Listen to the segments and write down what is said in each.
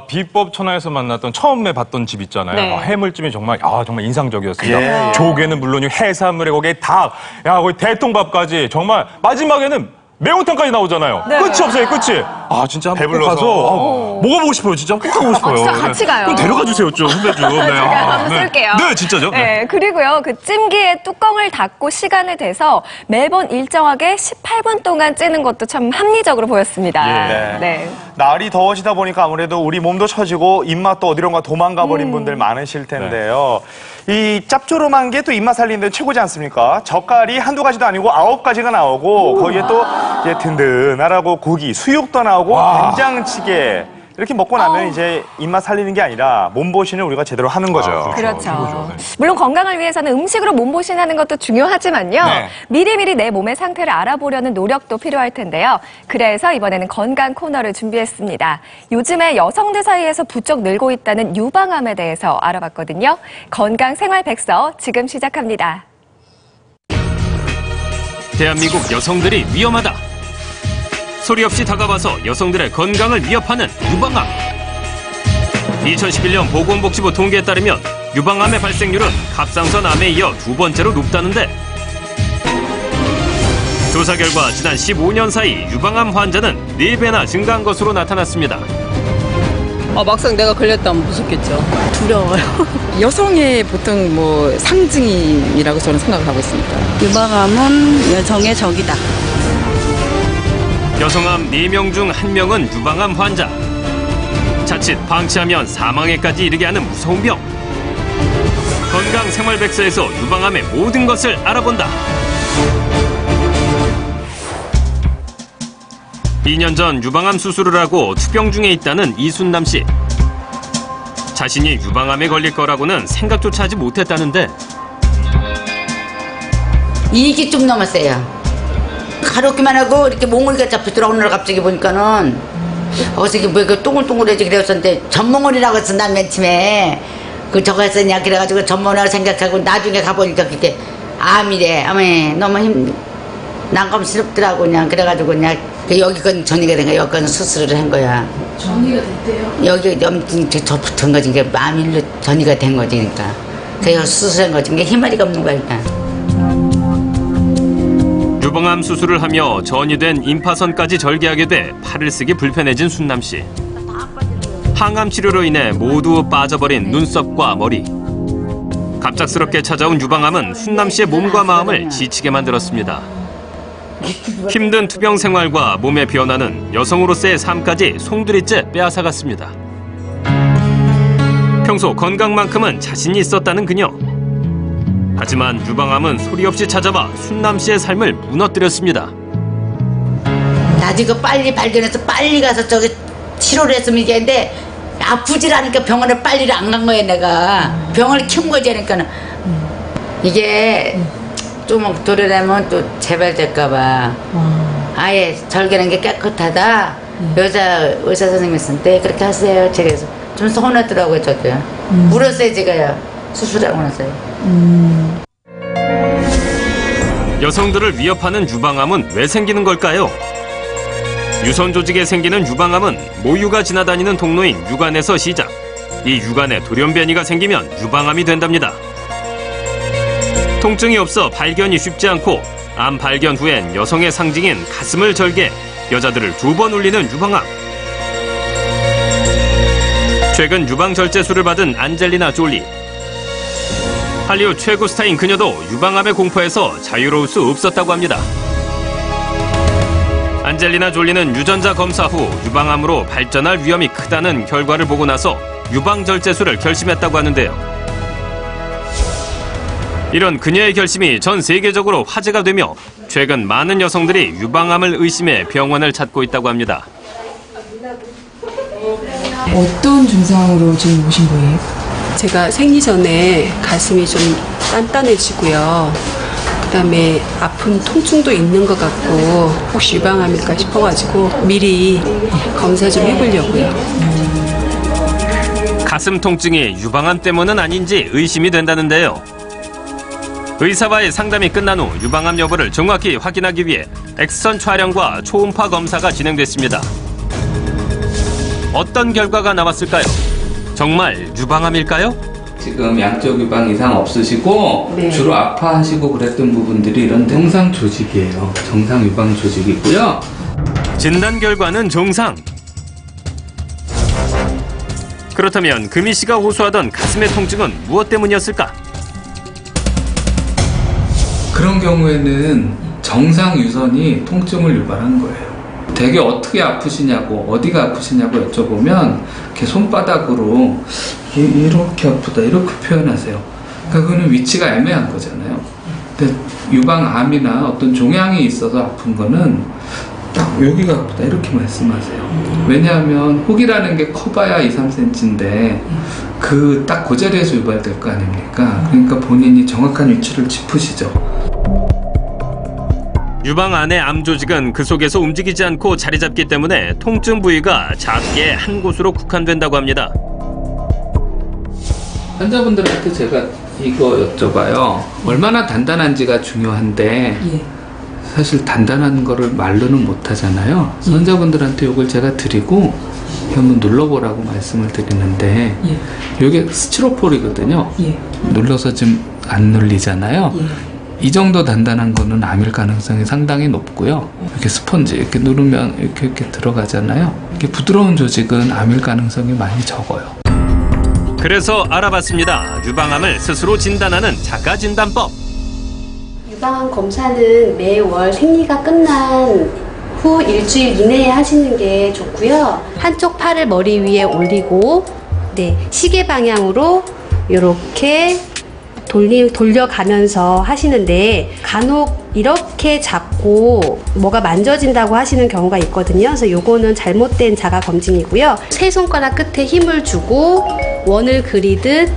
비법 천하에서 만났던 처음에 봤던 집 있잖아요. 네. 해물찜이 정말 인상적이었습니다. 예. 조개는 물론이고 해산물에 거기에 닭, 거기 대통밥까지 정말 마지막에는 매운탕까지 나오잖아요. 네. 끝이 없어요, 끝이. 진짜 배불러서. 가서 먹어보고 싶어요. 진짜 꼭 가고 싶어요. 진짜 같이 가요. 그럼 데려가 주세요, 좀 후배 좀. 네. 제가 한번 쏠게요. 네, 진짜죠. 네, 그리고요, 그 찜기에 뚜껑을 닫고 시간을 대서 매번 일정하게 18분 동안 찌는 것도 참 합리적으로 보였습니다. 예. 네. 날이 더워지다 보니까 아무래도 우리 몸도 처지고 입맛도 어디론가 도망가 버린 분들 많으실 텐데요. 이 짭조름한 게 또 입맛 살리는 데 최고지 않습니까? 젓갈이 한두 가지도 아니고 9가지가 나오고 거기에 또 이제 든든하라고 고기, 수육도 나오고 된장찌개 이렇게 먹고 나면 이제 입맛 살리는 게 아니라 몸보신을 우리가 제대로 하는 거죠. 그렇죠. 물론 건강을 위해서는 음식으로 몸보신하는 것도 중요하지만요. 네. 미리미리 내 몸의 상태를 알아보려는 노력도 필요할 텐데요. 그래서 이번에는 건강 코너를 준비했습니다. 요즘에 여성들 사이에서 부쩍 늘고 있다는 유방암에 대해서 알아봤거든요. 건강 생활 백서 지금 시작합니다. 대한민국 여성들이 위험하다. 소리 없이 다가와서 여성들의 건강을 위협하는 유방암. 2011년 보건복지부 통계에 따르면 유방암의 발생률은 갑상선 암에 이어 두 번째로 높다는데 조사 결과 지난 15년 사이 유방암 환자는 4배나 증가한 것으로 나타났습니다. 막상 내가 걸렸다면 무섭겠죠. 두려워요. 여성의 보통 상징이라고 저는 생각을 하고 있습니다. 유방암은 여성의 적이다. 여성암 4명 중 1명은 유방암 환자. 자칫 방치하면 사망에까지 이르게 하는 무서운 병. 건강생활백서에서 유방암의 모든 것을 알아본다. 2년 전 유방암 수술을 하고 투병 중에 있다는 이순남 씨. 자신이 유방암에 걸릴 거라고는 생각조차 하지 못했다는데 2기 좀 넘었어요. 가렵기만 하고 이렇게 몽골이가 잡히더라고. 오늘 갑자기 보니까는 어저께 그 동글동글해지게 되었었는데 전몽골이라고 했어. 난 맨 처음에 저거 했었냐 그래가지고 전몽이라고 생각하고 나중에 가보니까 그게 암이래. 너무 난감스럽더라고. 그냥 그래가지고 그냥 여기 건 전이가 된 거야. 여기 건 수술을 한 거야. 전이가 됐대요? 여기 염증 저 붙은 거지. 이게 암일로 전이가 된 거지. 그러니까 그래서 수술한 거지. 이게 희마리가 없는 거야. 그러니까. 유방암 수술을 하며 전이된 임파선까지 절개하게 돼 팔을 쓰기 불편해진 순남 씨. 항암 치료로 인해 모두 빠져버린 눈썹과 머리. 갑작스럽게 찾아온 유방암은 순남 씨의 몸과 마음을 지치게 만들었습니다. 힘든 투병 생활과 몸의 변화는 여성으로서의 삶까지 송두리째 빼앗아갔습니다. 평소 건강만큼은 자신이 있었다는 그녀. 하지만 유방암은 소리 없이 찾아와 순남 씨의 삶을 무너뜨렸습니다. 나 지금 빨리 발견해서 빨리 가서 저기 치료를 했으면 이게인데 아프질 않으니까 병원에 빨리 안 간 거야. 내가 병원을 키운 거지. 그러니까는 이게 좀 도려내면 또 재발될까 봐 아예 절개는 게 깨끗하다. 여자 의사 선생님이 있었는데 그렇게 하세요. 제가 그래서 좀 서운하더라고요. 저도요. 울었어요. 제가요. 수술하고 나서요. 여성들을 위협하는 유방암은 왜 생기는 걸까요? 유선 조직에 생기는 유방암은 모유가 지나다니는 통로인 유관에서 시작. 이 유관에 돌연변이가 생기면 유방암이 된답니다. 통증이 없어 발견이 쉽지 않고 암 발견 후엔 여성의 상징인 가슴을 절개, 여자들을 2번 울리는 유방암. 최근 유방절제술을 받은 안젤리나 졸리. 할리우드 최고 스타인 그녀도 유방암의 공포에서 자유로울 수 없었다고 합니다. 안젤리나 졸리는 유전자 검사 후 유방암으로 발전할 위험이 크다는 결과를 보고 나서 유방절제술을 결심했다고 하는데요. 이런 그녀의 결심이 전 세계적으로 화제가 되며 최근 많은 여성들이 유방암을 의심해 병원을 찾고 있다고 합니다. 어떤 증상으로 지금 오신 거예요? 제가 생리 전에 가슴이 좀 단단해지고요. 그다음에 아픈 통증도 있는 것 같고 혹시 유방암일까 싶어가지고 미리 검사 좀 해보려고요. 가슴 통증이 유방암 때문은 아닌지 의심이 된다는데요. 의사와의 상담이 끝난 후 유방암 여부를 정확히 확인하기 위해 엑스선 촬영과 초음파 검사가 진행됐습니다. 어떤 결과가 나왔을까요? 정말 유방암일까요? 지금 양쪽 유방 이상 없으시고 네. 주로 아파하시고 그랬던 부분들이 이런 정상 조직이에요. 정상 유방 조직이고요. 진단 결과는 정상. 그렇다면 금희 씨가 호소하던 가슴의 통증은 무엇 때문이었을까? 그런 경우에는 정상 유선이 통증을 유발한 거예요. 되게 어떻게 아프시냐고, 어디가 아프시냐고 여쭤보면 이렇게 손바닥으로 이렇게 아프다 이렇게 표현하세요. 그러니까 그거는 위치가 애매한 거잖아요. 근데 유방암이나 어떤 종양이 있어서 아픈 거는 딱 여기가 아프다 이렇게 말씀하세요. 왜냐하면 혹이라는 게 커봐야 2, 3cm인데 그 딱 그 자리에서 유발될 거 아닙니까? 그러니까 본인이 정확한 위치를 짚으시죠. 유방 안의 암 조직은 그 속에서 움직이지 않고 자리 잡기 때문에 통증 부위가 작게 한 곳으로 국한된다고 합니다. 환자분들한테 제가 이거 여쭤봐요. 얼마나 단단한지가 중요한데 사실 단단한 거를 말로는 못 하잖아요. 환자분들한테 이걸 제가 드리고 한번 눌러보라고 말씀을 드리는데 이게 스티로폴이거든요. 눌러서 지금 안 눌리잖아요. 이 정도 단단한 거는 암일 가능성이 상당히 높고요. 이렇게 스펀지 이렇게 누르면 이렇게 들어가잖아요. 이렇게 부드러운 조직은 암일 가능성이 많이 적어요. 그래서 알아봤습니다. 유방암을 스스로 진단하는 자가진단법. 유방암 검사는 매월 생리가 끝난 후 일주일 이내에 하시는 게 좋고요. 한쪽 팔을 머리 위에 올리고 시계 방향으로 이렇게 돌려가면서 하시는데 간혹 이렇게 잡고 뭐가 만져진다고 하시는 경우가 있거든요. 그래서 요거는 잘못된 자가 검진이고요. 세 손가락 끝에 힘을 주고 원을 그리듯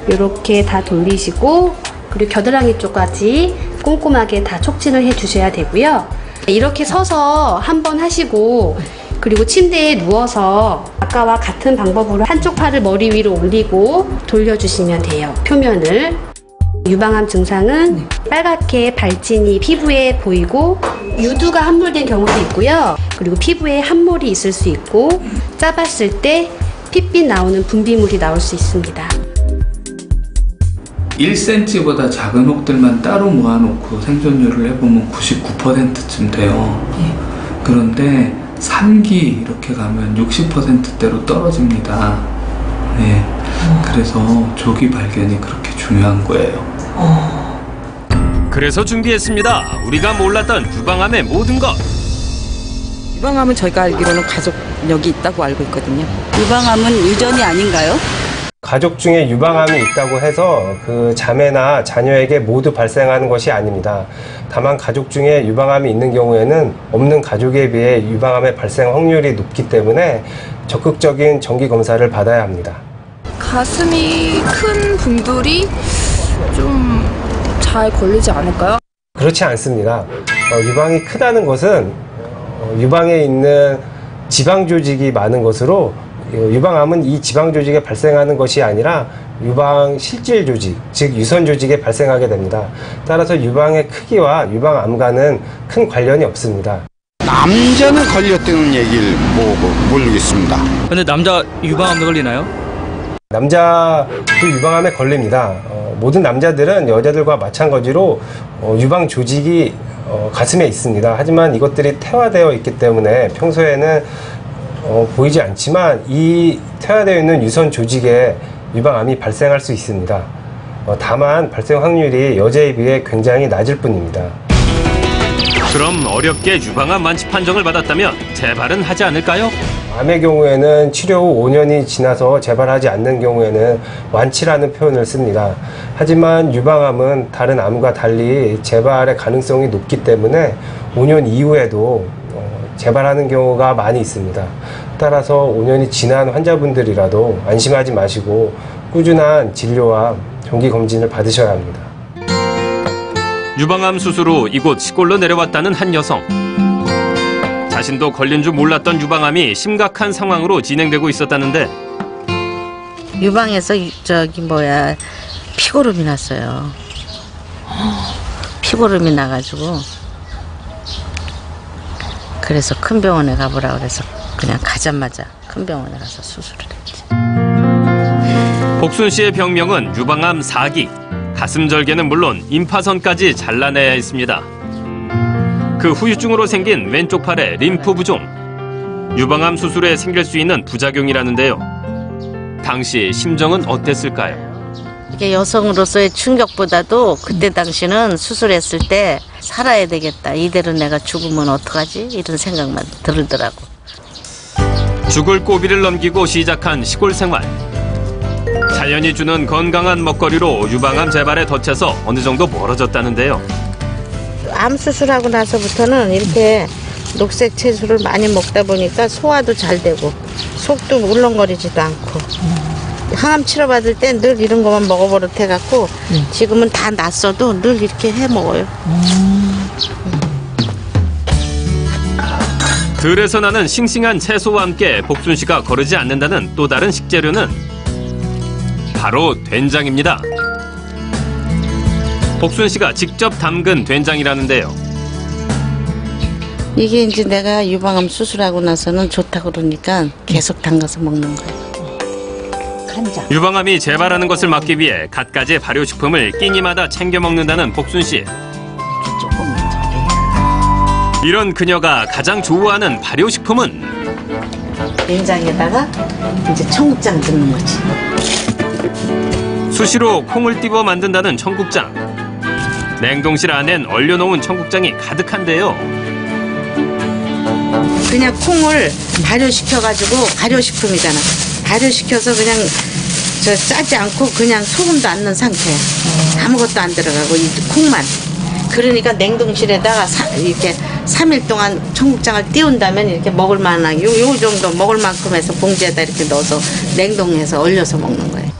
이렇게 다 돌리시고 그리고 겨드랑이 쪽까지 꼼꼼하게 다 촉진을 해 주셔야 되고요. 이렇게 서서 한번 하시고 그리고 침대에 누워서 아까와 같은 방법으로 한쪽 팔을 머리 위로 올리고 돌려주시면 돼요. 표면을. 유방암 증상은 빨갛게 발진이 피부에 보이고 유두가 함몰된 경우도 있고요. 그리고 피부에 함몰이 있을 수 있고 짜봤을 때 핏빛 나오는 분비물이 나올 수 있습니다. 1cm보다 작은 혹들만 따로 모아놓고 생존율을 해보면 99%쯤 돼요. 그런데 3기 이렇게 가면 60%대로 떨어집니다. 네. 그래서 조기 발견이 그렇게 중요한 거예요. 그래서 준비했습니다. 우리가 몰랐던 유방암의 모든 것. 유방암은 저희가 알기로는 가족력이 있다고 알고 있거든요. 유방암은 유전이 아닌가요? 가족 중에 유방암이 있다고 해서 그 자매나 자녀에게 모두 발생하는 것이 아닙니다. 다만 가족 중에 유방암이 있는 경우에는 없는 가족에 비해 유방암의 발생 확률이 높기 때문에 적극적인 정기 검사를 받아야 합니다. 가슴이 큰 분들이 좀 잘 걸리지 않을까요? 그렇지 않습니다. 유방이 크다는 것은 유방에 있는 지방 조직이 많은 것으로 유방암은 이 지방 조직에 발생하는 것이 아니라 유방 실질 조직, 즉 유선 조직에 발생하게 됩니다. 따라서 유방의 크기와 유방암과는 큰 관련이 없습니다. 남자는 걸렸다는 얘기를 모르겠습니다. 근데 남자 유방암에 걸리나요? 남자도 유방암에 걸립니다. 모든 남자들은 여자들과 마찬가지로 유방 조직이 가슴에 있습니다. 하지만 이것들이 태화되어 있기 때문에 평소에는 보이지 않지만 이 태화되어 있는 유선 조직에 유방암이 발생할 수 있습니다. 다만 발생 확률이 여자에 비해 굉장히 낮을 뿐입니다. 그럼 어렵게 유방암 완치 판정을 받았다면 재발은 하지 않을까요? 암의 경우에는 치료 후 5년이 지나서 재발하지 않는 경우에는 완치라는 표현을 씁니다. 하지만 유방암은 다른 암과 달리 재발의 가능성이 높기 때문에 5년 이후에도 재발하는 경우가 많이 있습니다. 따라서 5년이 지난 환자분들이라도 안심하지 마시고 꾸준한 진료와 정기검진을 받으셔야 합니다. 유방암 수술 후 이곳 시골로 내려왔다는 한 여성. 자신도 걸린 줄 몰랐던 유방암이 심각한 상황으로 진행되고 있었다는데 유방에서 피고름이 났어요. 피고름이 나가지고 그래서 큰 병원에 가보라 그래서 그냥 가자마자 큰 병원에 가서 수술을 했지. 복순 씨의 병명은 유방암 4기. 가슴절개는 물론 임파선까지 잘라내야 했습니다. 그 후유증으로 생긴 왼쪽 팔의 림프 부종. 유방암 수술에 생길 수 있는 부작용이라는데요. 당시 심정은 어땠을까요? 이게 여성으로서의 충격보다도 그때 당시는 수술했을 때 살아야 되겠다. 이대로 내가 죽으면 어떡하지? 이런 생각만 들더라고. 죽을 고비를 넘기고 시작한 시골 생활. 자연이 주는 건강한 먹거리로 유방암 재발에 덫혀서 어느 정도 멀어졌다는데요. 암 수술하고 나서부터는 이렇게 녹색 채소를 많이 먹다 보니까 소화도 잘 되고 속도 울렁거리지도 않고 항암 치료받을 때 늘 이런 것만 먹어버릇 해갖고 지금은 다 났어도 늘 이렇게 해 먹어요. 들에서 나는 싱싱한 채소와 함께 복순 씨가 거르지 않는다는 또 다른 식재료는 바로 된장입니다. 복순 씨가 직접 담근 된장이라는데요. 이게 이제 내가 유방암 수술하고 나서는 좋다고 그러니까 계속 담가서 먹는 거예요. 간장. 유방암이 재발하는 것을 막기 위해 갖가지 발효식품을 끼니마다 챙겨 먹는다는 복순 씨. 이런 그녀가 가장 좋아하는 발효식품은 된장에다가 이제 청국장 넣는 거지. 수시로 콩을 띄워 만든다는 청국장. 냉동실 안엔 얼려놓은 청국장이 가득한데요. 그냥 콩을 발효시켜가지고 발효식품이잖아. 발효시켜서 그냥 짜지 않고 그냥 소금도 안 넣은 상태야. 아무것도 안 들어가고 이 콩만. 그러니까 냉동실에다가 이렇게 3일 동안 청국장을 띄운다면 이렇게 먹을 만한 요 정도 먹을 만큼 해서 봉지에다 이렇게 넣어서 냉동해서 얼려서 먹는 거예요.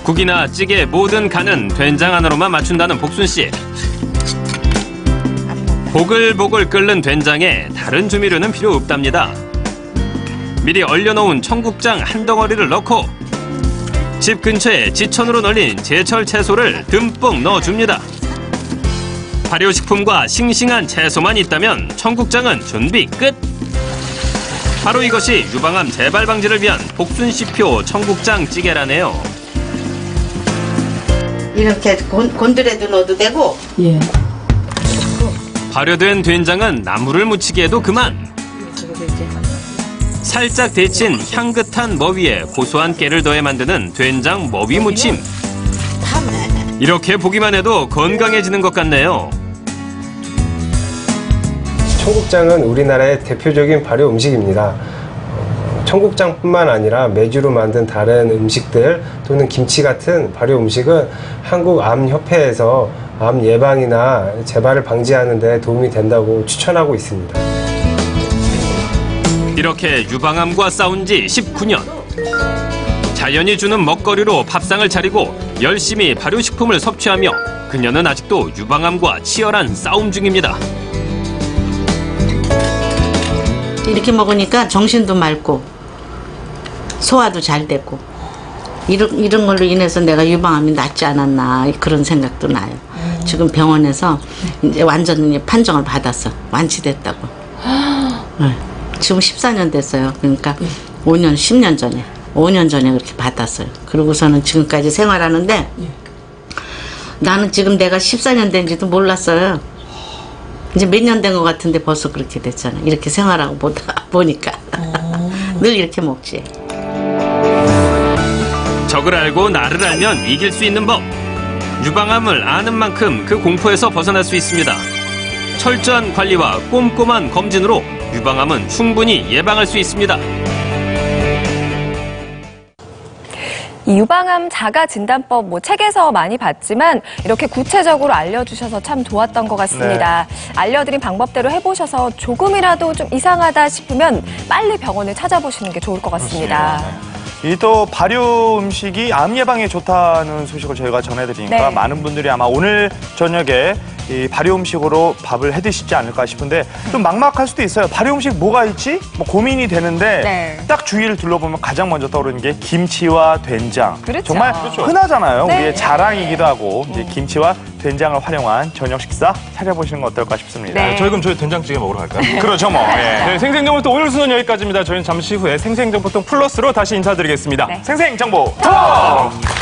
국이나 찌개 모든 간은 된장 하나로만 맞춘다는 복순 씨. 보글보글 끓는 된장에 다른 조미료는 필요 없답니다. 미리 얼려놓은 청국장 한 덩어리를 넣고 집 근처에 지천으로 널린 제철 채소를 듬뿍 넣어줍니다. 발효식품과 싱싱한 채소만 있다면 청국장은 준비 끝! 바로 이것이 유방암 재발 방지를 위한 복순 씨표 청국장 찌개라네요. 이렇게 곤드레도 넣어도 되고. 예. 발효된 된장은 나물을 무치기에도 그만. 살짝 데친 향긋한 머위에 고소한 깨를 더해 만드는 된장 머위 무침. 이렇게 보기만 해도 건강해지는 것 같네요. 청국장은 우리나라의 대표적인 발효 음식입니다. 청국장뿐만 아니라 메주로 만든 다른 음식들 또는 김치 같은 발효 음식은 한국암협회에서 암 예방이나 재발을 방지하는 데 도움이 된다고 추천하고 있습니다. 이렇게 유방암과 싸운 지 19년. 자연이 주는 먹거리로 밥상을 차리고 열심히 발효식품을 섭취하며 그녀는 아직도 유방암과 치열한 싸움 중입니다. 이렇게 먹으니까 정신도 맑고 소화도 잘 되고 이런 걸로 인해서 내가 유방암이 낫지 않았나 그런 생각도 나요. 지금 병원에서 이제 완전히 판정을 받았어. 완치됐다고. 네. 지금 14년 됐어요. 그러니까 5년, 10년 전에 5년 전에 그렇게 받았어요. 그러고서는 지금까지 생활하는데 나는 지금 내가 14년 된지도 몰랐어요. 이제 몇 년 된 것 같은데 벌써 그렇게 됐잖아. 이렇게 생활하고 보니까 늘 이렇게 먹지. 적을 알고 나를 알면 이길 수 있는 법. 유방암을 아는 만큼 그 공포에서 벗어날 수 있습니다. 철저한 관리와 꼼꼼한 검진으로 유방암은 충분히 예방할 수 있습니다. 이 유방암 자가진단법 책에서 많이 봤지만 이렇게 구체적으로 알려주셔서 참 좋았던 것 같습니다. 네. 알려드린 방법대로 해보셔서 조금이라도 좀 이상하다 싶으면 빨리 병원을 찾아보시는 게 좋을 것 같습니다. 이 또 발효 음식이 암 예방에 좋다는 소식을 저희가 전해드리니까 네. 많은 분들이 아마 오늘 저녁에 이 발효 음식으로 밥을 해 드시지 않을까 싶은데 좀 막막할 수도 있어요. 발효 음식 뭐가 있지? 뭐 고민이 되는데 네. 딱 주위를 둘러보면 가장 먼저 떠오르는 게 김치와 된장. 그렇죠. 정말 흔하잖아요. 네. 우리의 자랑이기도 하고 이제 김치와 된장을 활용한 저녁 식사 차려보시는 건 어떨까 싶습니다. 네. 저희 그럼 저희 된장찌개 먹으러 갈까요? 그렇죠, 뭐. 예. 네, 생생정보통 오늘 순서는 여기까지입니다. 저희는 잠시 후에 생생정보통 플러스로 다시 인사드리겠습니다. 네. 생생정보 톡!